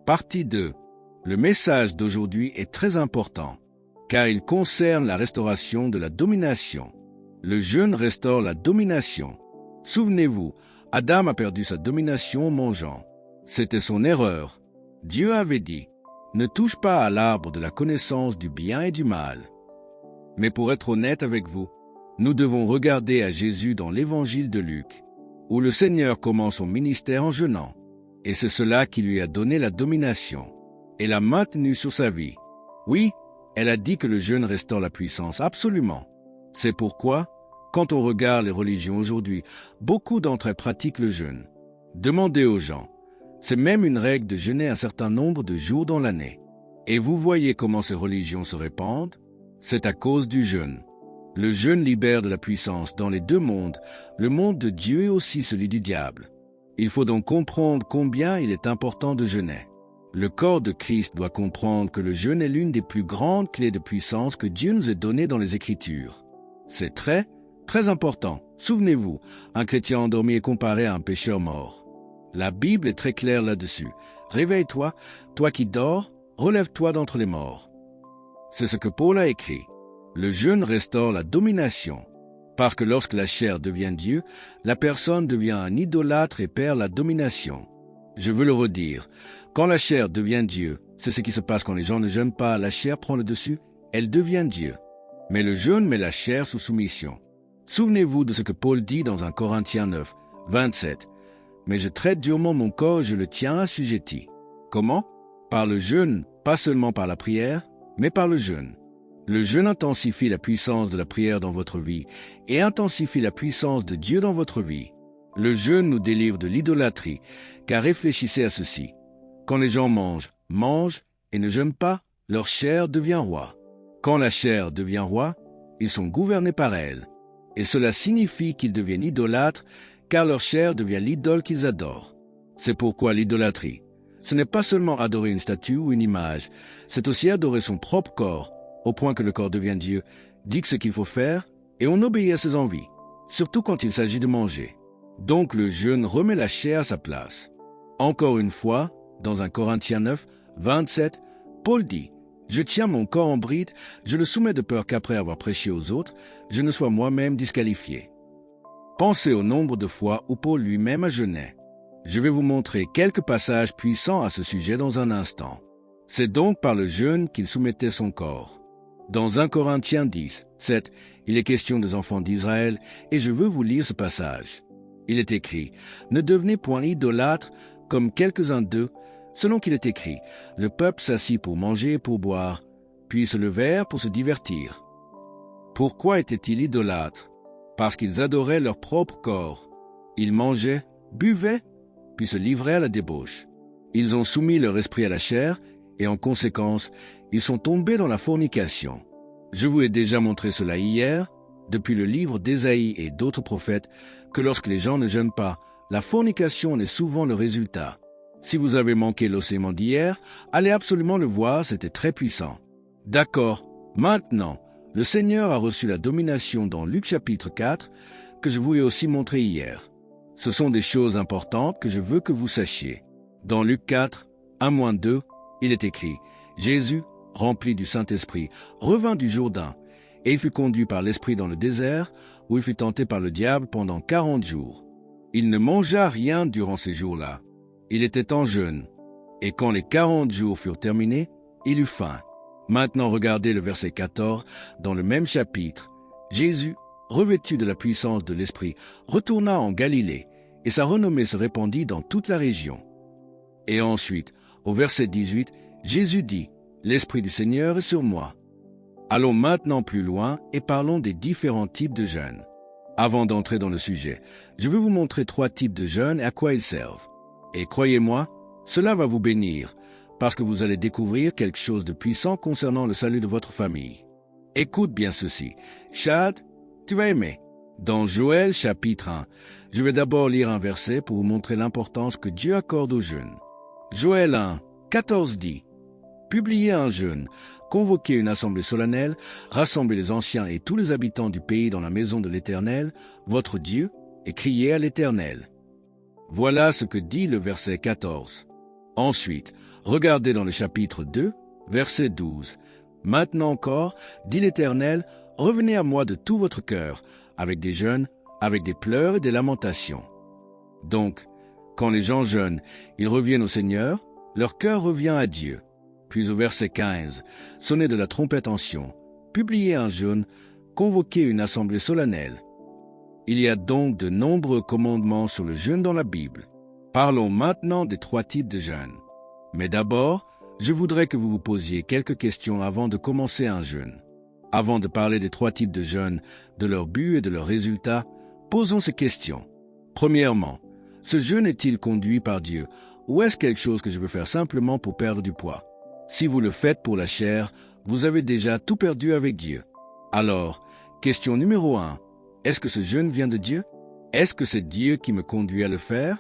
Partie 2. Le message d'aujourd'hui est très important, car il concerne la restauration de la domination. Le jeûne restaure la domination. Souvenez-vous, Adam a perdu sa domination en mangeant. C'était son erreur. Dieu avait dit, « Ne touche pas à l'arbre de la connaissance du bien et du mal. » Mais pour être honnête avec vous, nous devons regarder à Jésus dans l'évangile de Luc, où le Seigneur commence son ministère en jeûnant. Et c'est cela qui lui a donné la domination et l'a maintenu sur sa vie. Oui, elle a dit que le jeûne restaure la puissance, absolument. C'est pourquoi, quand on regarde les religions aujourd'hui, beaucoup d'entre elles pratiquent le jeûne. Demandez aux gens. C'est même une règle de jeûner un certain nombre de jours dans l'année. Et vous voyez comment ces religions se répandent? C'est à cause du jeûne. Le jeûne libère de la puissance dans les deux mondes, le monde de Dieu et aussi celui du diable. Il faut donc comprendre combien il est important de jeûner. Le corps de Christ doit comprendre que le jeûne est l'une des plus grandes clés de puissance que Dieu nous ait données dans les Écritures. C'est très, très important. Souvenez-vous, un chrétien endormi est comparé à un pécheur mort. La Bible est très claire là-dessus. Réveille-toi, toi qui dors, relève-toi d'entre les morts. C'est ce que Paul a écrit. Le jeûne restaure la domination. Parce que lorsque la chair devient Dieu, la personne devient un idolâtre et perd la domination. Je veux le redire. Quand la chair devient Dieu, c'est ce qui se passe quand les gens ne jeûnent pas, la chair prend le dessus, elle devient Dieu. Mais le jeûne met la chair sous soumission. Souvenez-vous de ce que Paul dit dans 1 Corinthiens 9, 27. « Mais je traite durement mon corps, je le tiens assujetti. » Comment? Par le jeûne, pas seulement par la prière, mais par le jeûne. Le jeûne intensifie la puissance de la prière dans votre vie et intensifie la puissance de Dieu dans votre vie. Le jeûne nous délivre de l'idolâtrie, car réfléchissez à ceci. Quand les gens mangent et ne jeûnent pas, leur chair devient roi. Quand la chair devient roi, ils sont gouvernés par elle. Et cela signifie qu'ils deviennent idolâtres, car leur chair devient l'idole qu'ils adorent. C'est pourquoi l'idolâtrie, ce n'est pas seulement adorer une statue ou une image, c'est aussi adorer son propre corps, au point que le corps devient Dieu, dit ce qu'il faut faire, et on obéit à ses envies, surtout quand il s'agit de manger. Donc le jeûne remet la chair à sa place. Encore une fois, dans 1 Corinthiens 9, 27, Paul dit, « Je tiens mon corps en bride, je le soumets de peur qu'après avoir prêché aux autres, je ne sois moi-même disqualifié. » Pensez au nombre de fois où Paul lui-même a jeûné. Je vais vous montrer quelques passages puissants à ce sujet dans un instant. C'est donc par le jeûne qu'il soumettait son corps. Dans 1 Corinthiens 10, 7, il est question des enfants d'Israël et je veux vous lire ce passage. Il est écrit, « Ne devenez point idolâtres comme quelques-uns d'eux, selon qu'il est écrit, le peuple s'assit pour manger et pour boire, puis se levèrent pour se divertir. » Pourquoi étaient-ils idolâtres? Parce qu'ils adoraient leur propre corps. Ils mangeaient, buvaient, puis se livraient à la débauche. Ils ont soumis leur esprit à la chair et en conséquence, ils sont tombés dans la fornication. Je vous ai déjà montré cela hier, depuis le livre d'Ésaïe et d'autres prophètes, que lorsque les gens ne jeûnent pas, la fornication est souvent le résultat. Si vous avez manqué l'enseignement d'hier, allez absolument le voir, c'était très puissant. D'accord, maintenant, le Seigneur a reçu la domination dans Luc chapitre 4, que je vous ai aussi montré hier. Ce sont des choses importantes que je veux que vous sachiez. Dans Luc 4, 1-2, il est écrit, « Jésus, rempli du Saint-Esprit, revint du Jourdain, et il fut conduit par l'Esprit dans le désert, où il fut tenté par le diable pendant 40 jours. Il ne mangea rien durant ces jours-là. Il était en jeûne. Et quand les 40 jours furent terminés, il eut faim. » Maintenant regardez le verset 14, dans le même chapitre. Jésus, revêtu de la puissance de l'Esprit, retourna en Galilée, et sa renommée se répandit dans toute la région. Et ensuite, au verset 18, Jésus dit, « L'Esprit du Seigneur est sur moi. » Allons maintenant plus loin et parlons des différents types de jeûnes. Avant d'entrer dans le sujet, je vais vous montrer 3 types de jeûnes et à quoi ils servent. Et croyez-moi, cela va vous bénir, parce que vous allez découvrir quelque chose de puissant concernant le salut de votre famille. Écoute bien ceci. Chad, tu vas aimer. Dans Joël chapitre 1, je vais d'abord lire un verset pour vous montrer l'importance que Dieu accorde au jeûne. Joël 1, 14 dit, « Publiez un jeûne, convoquez une assemblée solennelle, rassemblez les anciens et tous les habitants du pays dans la maison de l'Éternel, votre Dieu, et criez à l'Éternel. » Voilà ce que dit le verset 14. Ensuite, regardez dans le chapitre 2, verset 12. « Maintenant encore, dit l'Éternel, revenez à moi de tout votre cœur, avec des jeûnes, avec des pleurs et des lamentations. » Donc, quand les gens jeûnent, ils reviennent au Seigneur, leur cœur revient à Dieu. Puis au verset 15, « Sonnez de la trompette en Sion, publiez un jeûne, convoquez une assemblée solennelle. » Il y a donc de nombreux commandements sur le jeûne dans la Bible. Parlons maintenant des 3 types de jeûne. Mais d'abord, je voudrais que vous vous posiez quelques questions avant de commencer un jeûne. Avant de parler des 3 types de jeûne, de leur but et de leurs résultats, posons ces questions. Premièrement, ce jeûne est-il conduit par Dieu ou est-ce quelque chose que je veux faire simplement pour perdre du poids? Si vous le faites pour la chair, vous avez déjà tout perdu avec Dieu. Alors, question numéro 1, est-ce que ce jeûne vient de Dieu? Est-ce que c'est Dieu qui me conduit à le faire?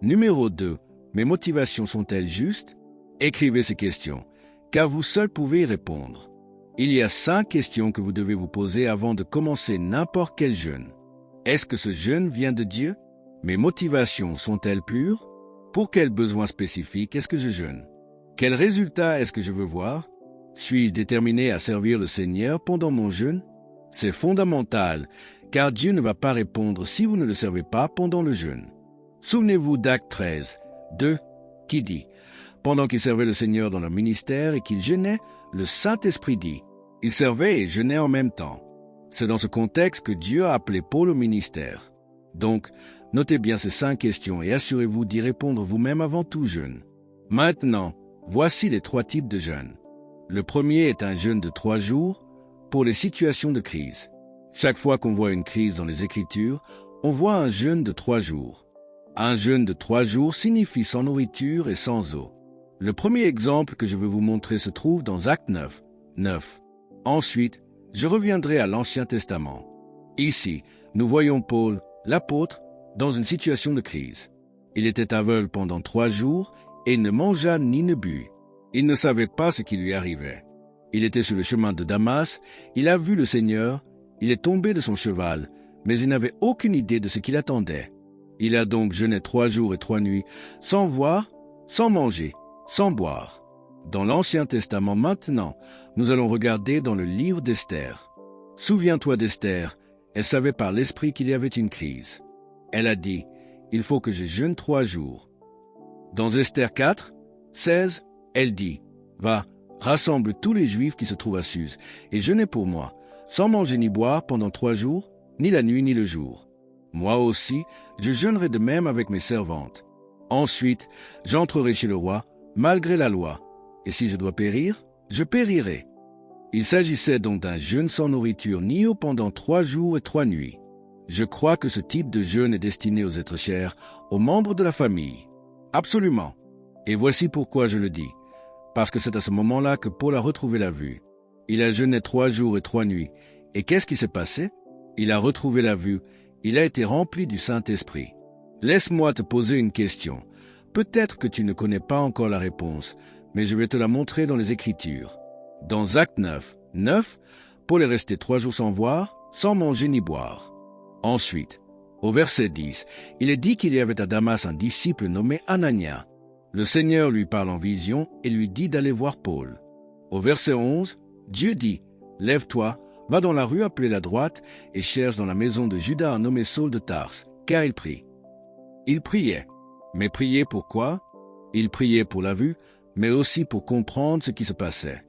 Numéro 2, mes motivations sont-elles justes? Écrivez ces questions, car vous seul pouvez y répondre. Il y a 5 questions que vous devez vous poser avant de commencer n'importe quel jeûne. Est-ce que ce jeûne vient de Dieu? Mes motivations sont-elles pures? Pour quels besoins spécifiques est-ce que je jeûne? Quel résultat est-ce que je veux voir? Suis-je déterminé à servir le Seigneur pendant mon jeûne? C'est fondamental, car Dieu ne va pas répondre si vous ne le servez pas pendant le jeûne. Souvenez-vous d'Actes 13, 2, qui dit « Pendant qu'ils servaient le Seigneur dans leur ministère et qu'ils jeûnaient, le Saint-Esprit dit « Ils servaient et jeûnaient en même temps. » C'est dans ce contexte que Dieu a appelé Paul au ministère. Donc, notez bien ces 5 questions et assurez-vous d'y répondre vous-même avant tout jeûne. Maintenant, voici les 3 types de jeûne. Le premier est un jeûne de 3 jours pour les situations de crise. Chaque fois qu'on voit une crise dans les Écritures, on voit un jeûne de 3 jours. Un jeûne de 3 jours signifie sans nourriture et sans eau. Le premier exemple que je veux vous montrer se trouve dans Actes 9, 9. Ensuite, je reviendrai à l'Ancien Testament. Ici, nous voyons Paul, l'apôtre, dans une situation de crise. Il était aveugle pendant 3 jours et ne mangea ni ne but. Il ne savait pas ce qui lui arrivait. Il était sur le chemin de Damas, il a vu le Seigneur, il est tombé de son cheval, mais il n'avait aucune idée de ce qu'il attendait. Il a donc jeûné 3 jours et 3 nuits, sans voir, sans manger, sans boire. Dans l'Ancien Testament maintenant, nous allons regarder dans le livre d'Esther. Souviens-toi d'Esther, elle savait par l'Esprit qu'il y avait une crise. Elle a dit, « Il faut que je jeûne 3 jours. » Dans Esther 4, 16, elle dit, « Va, rassemble tous les Juifs qui se trouvent à Suse, et jeûnez pour moi, sans manger ni boire pendant 3 jours, ni la nuit ni le jour. Moi aussi, je jeûnerai de même avec mes servantes. Ensuite, j'entrerai chez le roi, malgré la loi, et si je dois périr, je périrai. » Il s'agissait donc d'un jeûne sans nourriture ni eau pendant 3 jours et 3 nuits. Je crois que ce type de jeûne est destiné aux êtres chers, aux membres de la famille. Absolument. Et voici pourquoi je le dis. Parce que c'est à ce moment-là que Paul a retrouvé la vue. Il a jeûné 3 jours et 3 nuits. Et qu'est-ce qui s'est passé? Il a retrouvé la vue. Il a été rempli du Saint-Esprit. Laisse-moi te poser une question. Peut-être que tu ne connais pas encore la réponse, mais je vais te la montrer dans les Écritures. Dans Actes 9, 9, Paul est resté 3 jours sans voir, sans manger ni boire. Ensuite, au verset 10, il est dit qu'il y avait à Damas un disciple nommé Anania. Le Seigneur lui parle en vision et lui dit d'aller voir Paul. Au verset 11, Dieu dit, « Lève-toi, va dans la rue appelée la droite et cherche dans la maison de Judas un nommé Saul de Tarse, car il prie. » Il priait. Mais prier pourquoi? Il priait pour la vue, mais aussi pour comprendre ce qui se passait.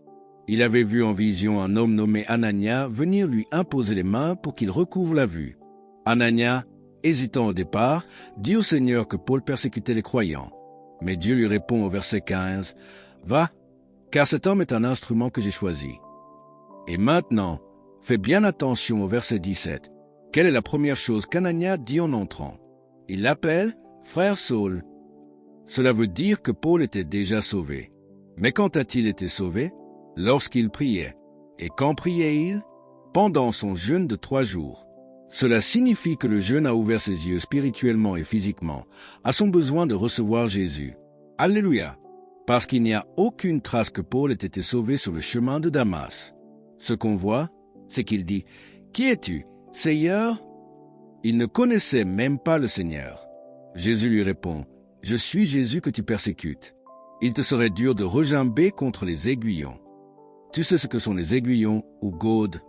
Il avait vu en vision un homme nommé Anania venir lui imposer les mains pour qu'il recouvre la vue. Anania, hésitant au départ, dit au Seigneur que Paul persécutait les croyants. Mais Dieu lui répond au verset 15, « Va, car cet homme est un instrument que j'ai choisi. » Et maintenant, fais bien attention au verset 17. Quelle est la première chose qu'Anania dit en entrant? Il l'appelle « Frère Saul ». Cela veut dire que Paul était déjà sauvé. Mais quand a-t-il été sauvé? Lorsqu'il priait. Et quand priait-il? Pendant son jeûne de 3 jours. Cela signifie que le jeûne a ouvert ses yeux spirituellement et physiquement à son besoin de recevoir Jésus. Alléluia! Parce qu'il n'y a aucune trace que Paul ait été sauvé sur le chemin de Damas. Ce qu'on voit, c'est qu'il dit « Qui es-tu, Seigneur ?» Il ne connaissait même pas le Seigneur. Jésus lui répond « Je suis Jésus que tu persécutes. » Il te serait dur de regimber contre les aiguillons. Tu sais ce que sont les aiguillons ou gourdes?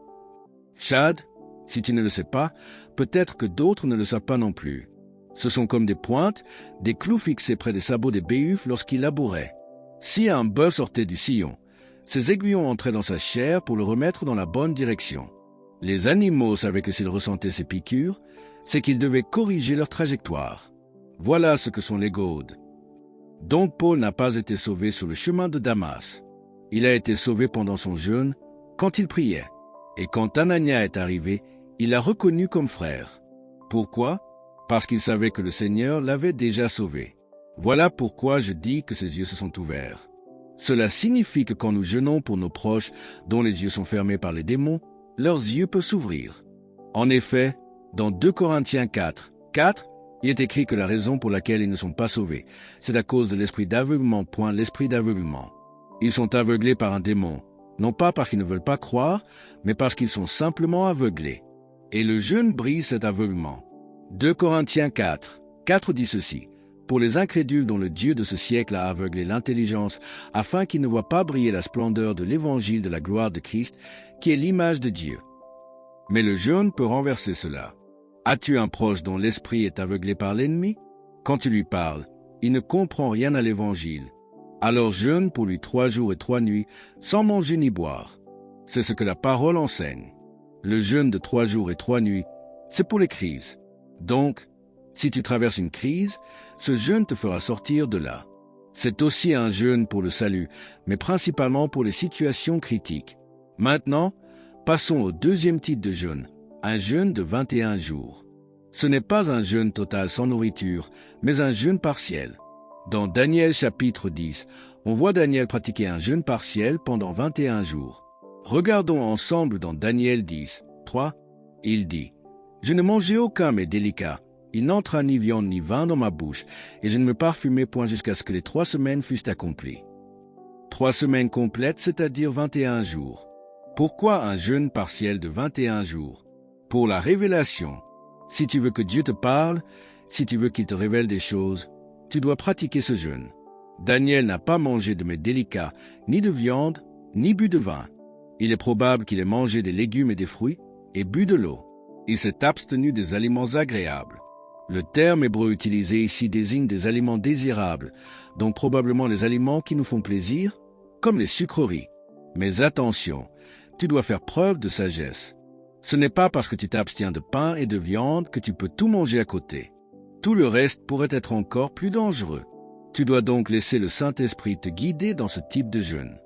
Chad, si tu ne le sais pas, peut-être que d'autres ne le savent pas non plus. Ce sont comme des pointes, des clous fixés près des sabots des béhufs lorsqu'ils labouraient. Si un bœuf sortait du sillon, ces aiguillons entraient dans sa chair pour le remettre dans la bonne direction. Les animaux savaient que s'ils ressentaient ces piqûres, c'est qu'ils devaient corriger leur trajectoire. Voilà ce que sont les gourdes. Donc Paul n'a pas été sauvé sur le chemin de Damas. Il a été sauvé pendant son jeûne, quand il priait. Et quand Anania est arrivé, il l'a reconnu comme frère. Pourquoi? Parce qu'il savait que le Seigneur l'avait déjà sauvé. Voilà pourquoi je dis que ses yeux se sont ouverts. Cela signifie que quand nous jeûnons pour nos proches, dont les yeux sont fermés par les démons, leurs yeux peuvent s'ouvrir. En effet, dans 2 Corinthiens 4, il est écrit que la raison pour laquelle ils ne sont pas sauvés, c'est à cause de l'esprit d'aveuglement, point l'esprit d'aveuglement. Ils sont aveuglés par un démon, non pas parce qu'ils ne veulent pas croire, mais parce qu'ils sont simplement aveuglés. Et le jeûne brise cet aveuglement. 2 Corinthiens 4 dit ceci: « Pour les incrédules dont le Dieu de ce siècle a aveuglé l'intelligence, afin qu'ils ne voient pas briller la splendeur de l'évangile de la gloire de Christ, qui est l'image de Dieu. » Mais le jeûne peut renverser cela. As-tu un proche dont l'esprit est aveuglé par l'ennemi? Quand tu lui parles, il ne comprend rien à l'évangile. Alors jeûne pour lui 3 jours et 3 nuits, sans manger ni boire. C'est ce que la parole enseigne. Le jeûne de 3 jours et 3 nuits, c'est pour les crises. Donc, si tu traverses une crise, ce jeûne te fera sortir de là. C'est aussi un jeûne pour le salut, mais principalement pour les situations critiques. Maintenant, passons au deuxième type de jeûne, un jeûne de 21 jours. Ce n'est pas un jeûne total sans nourriture, mais un jeûne partiel. Dans Daniel chapitre 10, on voit Daniel pratiquer un jeûne partiel pendant 21 jours. Regardons ensemble dans Daniel 10, 3, il dit: « Je ne mangeai aucun mets délicat, il n'entra ni viande ni vin dans ma bouche, et je ne me parfumai point jusqu'à ce que les 3 semaines fussent accomplies. » 3 semaines complètes, c'est-à-dire 21 jours. Pourquoi un jeûne partiel de 21 jours? Pour la révélation. Si tu veux que Dieu te parle, si tu veux qu'il te révèle des choses, tu dois pratiquer ce jeûne. Daniel n'a pas mangé de mets délicats, ni de viande, ni bu de vin. Il est probable qu'il ait mangé des légumes et des fruits, et bu de l'eau. Il s'est abstenu des aliments agréables. Le terme hébreu utilisé ici désigne des aliments désirables, donc probablement les aliments qui nous font plaisir, comme les sucreries. Mais attention, tu dois faire preuve de sagesse. Ce n'est pas parce que tu t'abstiens de pain et de viande que tu peux tout manger à côté. Tout le reste pourrait être encore plus dangereux. Tu dois donc laisser le Saint-Esprit te guider dans ce type de jeûne.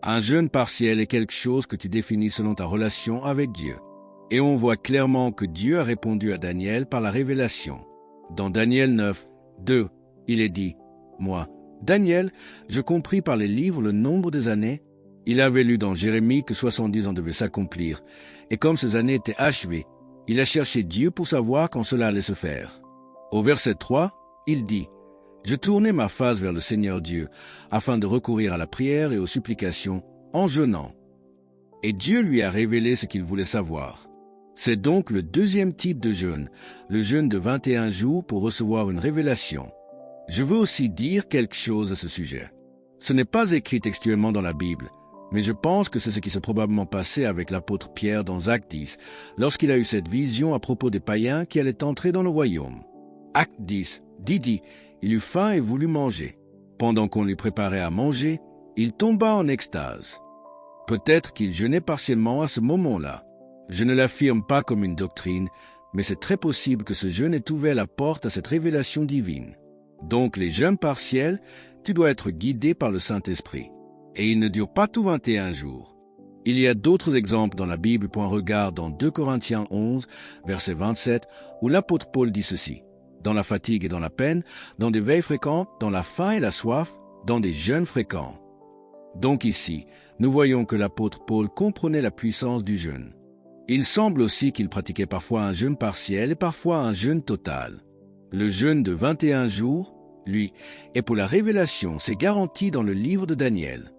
Un jeûne partiel est quelque chose que tu définis selon ta relation avec Dieu. Et on voit clairement que Dieu a répondu à Daniel par la révélation. Dans Daniel 9, 2, il est dit: « Moi, Daniel, je compris par les livres le nombre des années. » Il avait lu dans Jérémie que 70 ans devaient s'accomplir, et comme ces années étaient achevées, il a cherché Dieu pour savoir quand cela allait se faire. Au verset 3, il dit: « Je tournai ma face vers le Seigneur Dieu, afin de recourir à la prière et aux supplications, en jeûnant. » Et Dieu lui a révélé ce qu'il voulait savoir. C'est donc le deuxième type de jeûne, le jeûne de 21 jours pour recevoir une révélation. Je veux aussi dire quelque chose à ce sujet. Ce n'est pas écrit textuellement dans la Bible, mais je pense que c'est ce qui s'est probablement passé avec l'apôtre Pierre dans Acte 10, lorsqu'il a eu cette vision à propos des païens qui allaient entrer dans le royaume. Acte 10, dit, il eut faim et voulut manger. Pendant qu'on lui préparait à manger, il tomba en extase. Peut-être qu'il jeûnait partiellement à ce moment-là. Je ne l'affirme pas comme une doctrine, mais c'est très possible que ce jeûne ait ouvert la porte à cette révélation divine. Donc les jeûnes partiels, tu dois être guidé par le Saint-Esprit. Et il ne dure pas tout 21 jours. Il y a d'autres exemples dans la Bible pour un regard dans 2 Corinthiens 11, verset 27, où l'apôtre Paul dit ceci: « Dans la fatigue et dans la peine, dans des veilles fréquentes, dans la faim et la soif, dans des jeûnes fréquents. » Donc ici, nous voyons que l'apôtre Paul comprenait la puissance du jeûne. Il semble aussi qu'il pratiquait parfois un jeûne partiel et parfois un jeûne total. Le jeûne de 21 jours, lui, est pour la révélation, c'est garanti dans le livre de Daniel.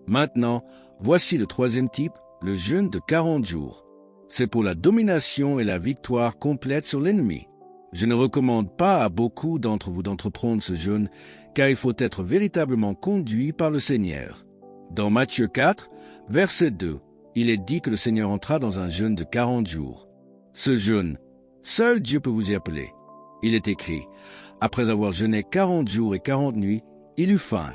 Maintenant, voici le troisième type, le jeûne de 40 jours. C'est pour la domination et la victoire complète sur l'ennemi. Je ne recommande pas à beaucoup d'entre vous d'entreprendre ce jeûne, car il faut être véritablement conduit par le Seigneur. Dans Matthieu 4, verset 2, il est dit que le Seigneur entra dans un jeûne de 40 jours. Ce jeûne, seul Dieu peut vous y appeler. Il est écrit, après avoir jeûné 40 jours et 40 nuits, il eut faim.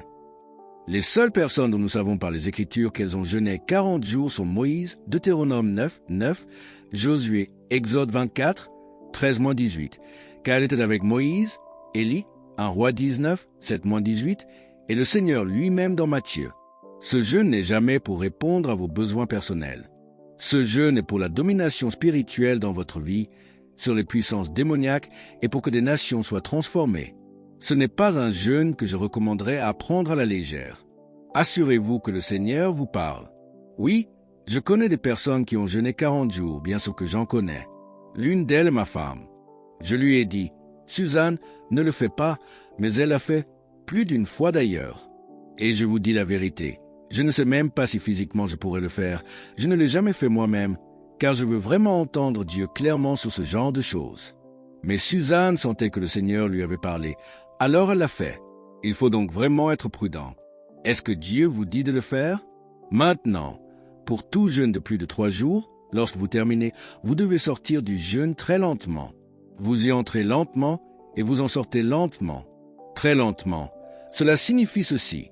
Les seules personnes dont nous savons par les Écritures qu'elles ont jeûné 40 jours sont Moïse, Deutéronome 9, 9, Josué, Exode 24, 13-18, car elle était avec Moïse, Élie, un roi 19, 7-18, et le Seigneur lui-même dans Matthieu. Ce jeûne n'est jamais pour répondre à vos besoins personnels. Ce jeûne est pour la domination spirituelle dans votre vie, sur les puissances démoniaques et pour que des nations soient transformées. Ce n'est pas un jeûne que je recommanderais à prendre à la légère. Assurez-vous que le Seigneur vous parle. Oui, je connais des personnes qui ont jeûné 40 jours, bien sûr que j'en connais. L'une d'elles est ma femme. Je lui ai dit, « Suzanne, ne le fais pas », mais elle l'a fait plus d'une fois d'ailleurs. Et je vous dis la vérité, je ne sais même pas si physiquement je pourrais le faire. Je ne l'ai jamais fait moi-même, car je veux vraiment entendre Dieu clairement sur ce genre de choses. Mais Suzanne sentait que le Seigneur lui avait parlé, alors elle l'a fait. Il faut donc vraiment être prudent. Est-ce que Dieu vous dit de le faire? Maintenant, pour tout jeûne de plus de 3 jours, lorsque vous terminez, vous devez sortir du jeûne très lentement. Vous y entrez lentement et vous en sortez lentement, très lentement. Cela signifie ceci.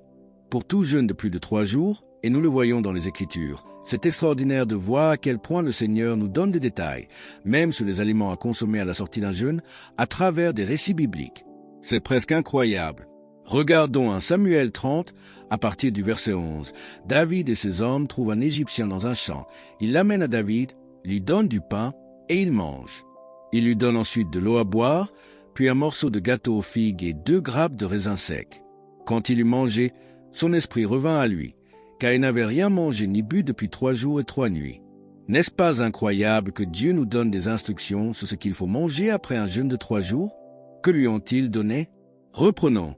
Pour tout jeûne de plus de 3 jours, et nous le voyons dans les Écritures, c'est extraordinaire de voir à quel point le Seigneur nous donne des détails, même sur les aliments à consommer à la sortie d'un jeûne, à travers des récits bibliques. C'est presque incroyable. Regardons 1 Samuel 30, à partir du verset 11. David et ses hommes trouvent un Égyptien dans un champ. Ils l'amènent à David, lui donnent du pain et il mange. Il lui donne ensuite de l'eau à boire, puis un morceau de gâteau aux figues et 2 grappes de raisins secs. Quand il eut mangé, son esprit revint à lui, car il n'avait rien mangé ni bu depuis 3 jours et 3 nuits. N'est-ce pas incroyable que Dieu nous donne des instructions sur ce qu'il faut manger après un jeûne de 3 jours? Que lui ont-ils donné? Reprenons.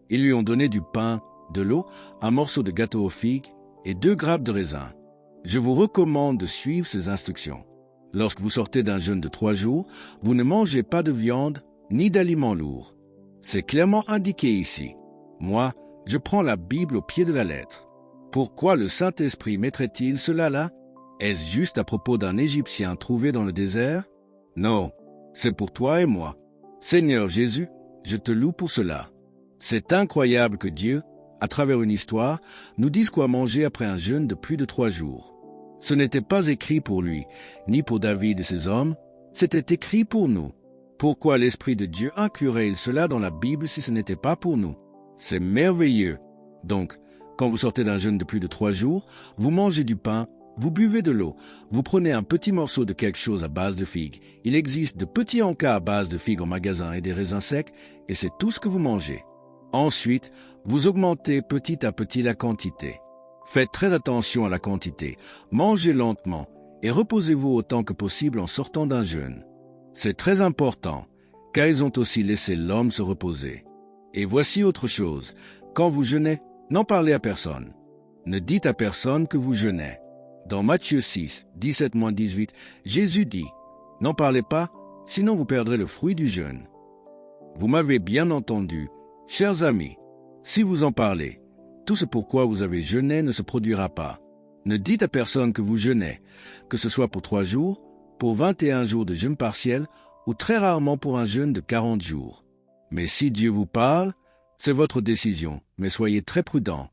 Ils lui ont donné du pain, de l'eau, un morceau de gâteau aux figues et 2 grappes de raisin. Je vous recommande de suivre ces instructions. Lorsque vous sortez d'un jeûne de 3 jours, vous ne mangez pas de viande ni d'aliments lourds. C'est clairement indiqué ici. Moi, je prends la Bible au pied de la lettre. Pourquoi le Saint-Esprit mettrait-il cela là? Est-ce juste à propos d'un Égyptien trouvé dans le désert? Non, c'est pour toi et moi. Seigneur Jésus, je te loue pour cela. C'est incroyable que Dieu, à travers une histoire, nous dise quoi manger après un jeûne de plus de 3 jours. Ce n'était pas écrit pour lui, ni pour David et ses hommes, c'était écrit pour nous. Pourquoi l'Esprit de Dieu inclurait-il cela dans la Bible si ce n'était pas pour nous? C'est merveilleux. Donc, quand vous sortez d'un jeûne de plus de 3 jours, vous mangez du pain, vous buvez de l'eau, vous prenez un petit morceau de quelque chose à base de figues. Il existe de petits encas à base de figues en magasin et des raisins secs, et c'est tout ce que vous mangez. Ensuite, vous augmentez petit à petit la quantité. Faites très attention à la quantité, mangez lentement et reposez-vous autant que possible en sortant d'un jeûne. C'est très important, car ils ont aussi laissé l'homme se reposer. Et voici autre chose, quand vous jeûnez, n'en parlez à personne. Ne dites à personne que vous jeûnez. Dans Matthieu 6, 17-18, Jésus dit, « N'en parlez pas, sinon vous perdrez le fruit du jeûne. » Vous m'avez bien entendu, chers amis, si vous en parlez, tout ce pourquoi vous avez jeûné ne se produira pas. Ne dites à personne que vous jeûnez, que ce soit pour 3 jours, pour 21 jours de jeûne partiel ou très rarement pour un jeûne de 40 jours. Mais si Dieu vous parle, c'est votre décision, mais soyez très prudents.